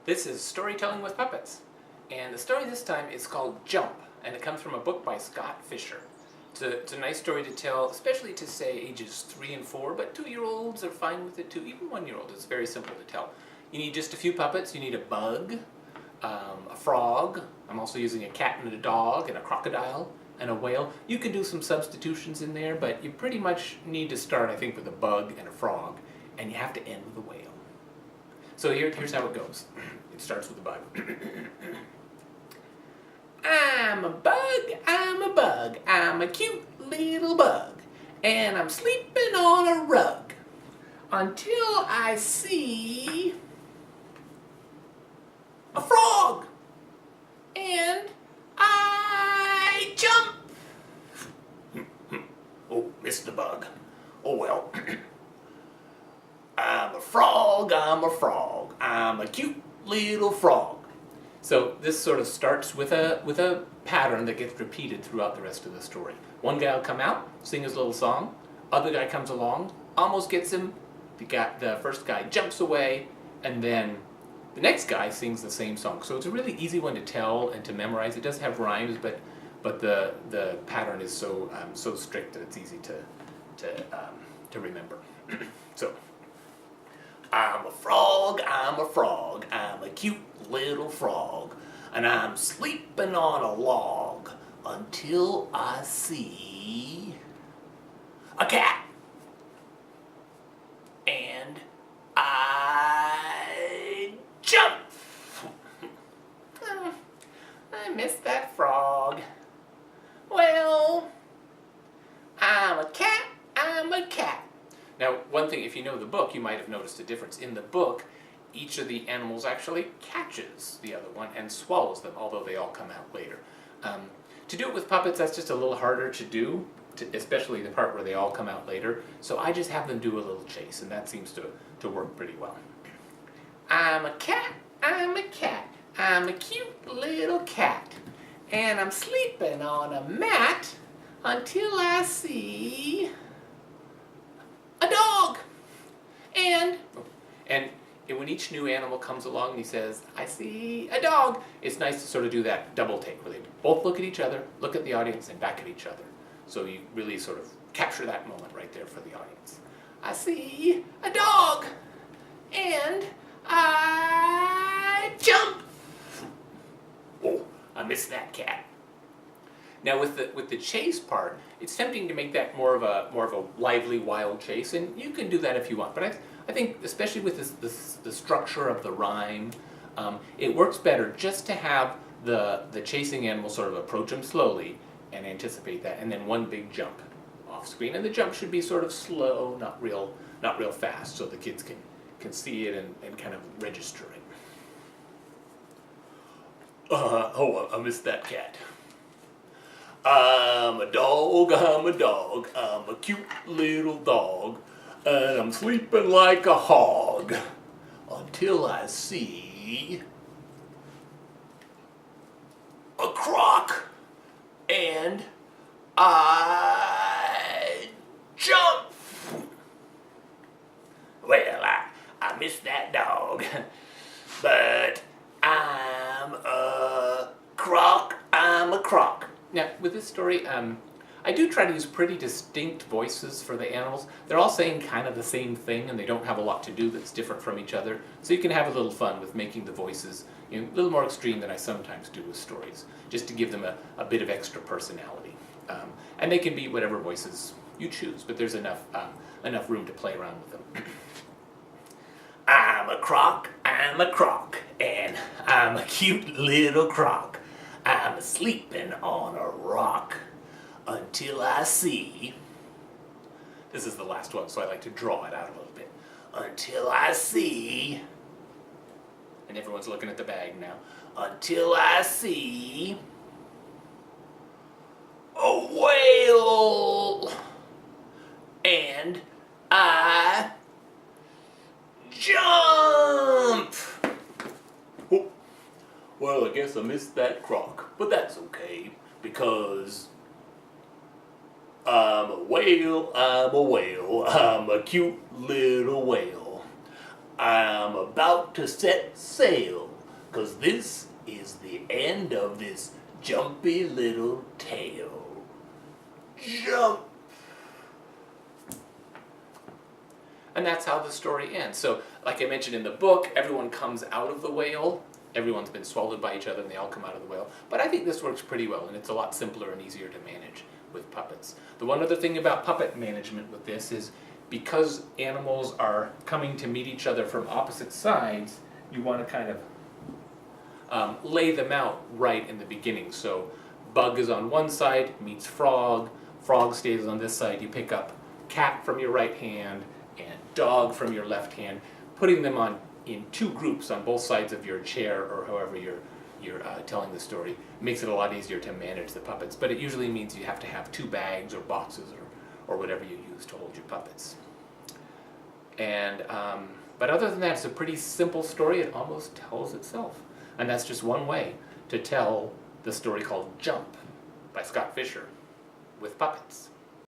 This is Storytelling with Puppets, and the story this time is called Jump, and it comes from a book by Fischer. It's a nice story to tell, especially to say ages 3 and 4, but 2-year-olds are fine with it too, even 1-year-old. It's very simple to tell. You need just a few puppets. You need a bug, a frog. I'm also using a cat and a dog and a crocodile and a whale. You can do some substitutions in there, but you pretty much need to start, I think, with a bug and a frog, and you have to end with a whale. So here's how it goes. It starts with a bug. I'm a bug, I'm a cute little bug, and I'm sleeping on a rug until I see a frog, and I jump. Oh, missed the bug. Oh well. I'm a frog, I'm a cute little frog. So this sort of starts with a pattern that gets repeated throughout the rest of the story. One guy will come out, sing his little song, other guy comes along, almost gets him, the first guy jumps away, and then the next guy sings the same song. So it's a really easy one to tell and to memorize. It does have rhymes, but the pattern is so strict that it's easy to remember. So, I'm a frog, I'm a cute little frog, and I'm sleeping on a log until I see a cat, and I jump. Oh, I missed that frog. Well, I'm a cat. Now, one thing, if you know the book, you might have noticed a difference. In the book, each of the animals actually catches the other one and swallows them, although they all come out later. To do it with puppets, that's just a little harder to do, especially the part where they all come out later. So I just have them do a little chase, and that seems to work pretty well. I'm a cat, I'm a cute little cat, and I'm sleeping on a mat until I see a dog. And when each new animal comes along and he says, I see a dog, it's nice to sort of do that double take where they both look at each other, look at the audience, and back at each other. So you really sort of capture that moment right there for the audience. I see a dog, and I jump. Oh, I missed that cat. Now with the chase part, it's tempting to make that more of a lively, wild chase, and you can do that if you want. But I think especially with the structure of the rhyme, it works better just to have the chasing animal sort of approach him slowly and anticipate that, and then one big jump off screen. And the jump should be sort of slow, not real fast, so the kids can see it and kind of register it. I missed that cat. I'm a dog, I'm a cute little dog, and I'm sleeping like a hog until I see a croc, and I jump. Well, I missed that dog, but I'm a croc. Now, with this story, I do try to use pretty distinct voices for the animals. They're all saying kind of the same thing, and they don't have a lot to do that's different from each other. So you can have a little fun with making the voices a little more extreme than I sometimes do with stories, just to give them a bit of extra personality. And they can be whatever voices you choose, but there's enough room to play around with them. I'm a croc, and I'm a cute little croc. I'm sleeping on a rock until I see. This is the last one, so I like to draw it out a little bit. Until I see. And everyone's looking at the bag now. Until I see a whale. And I jump. Well, I guess I missed that croc, but that's okay, because I'm a whale, I'm a cute little whale. I'm about to set sail because this is the end of this jumpy little tale. Jump! And that's how the story ends. So, like I mentioned in the book, everyone comes out of the whale. Everyone's been swallowed by each other and they all come out of the whale. But I think this works pretty well, and it's a lot simpler and easier to manage with puppets. The one other thing about puppet management with this is because animals are coming to meet each other from opposite sides, you want to kind of lay them out right in the beginning. So bug is on one side, meets frog, frog stays on this side, you pick up cat from your right hand and dog from your left hand, putting them in two groups on both sides of your chair or however you're telling the story makes it a lot easier to manage the puppets. But it usually means you have to have two bags or boxes or whatever you use to hold your puppets. And but other than that, it's a pretty simple story. It almost tells itself. And that's just one way to tell the story called Jump by Scott Fischer with puppets.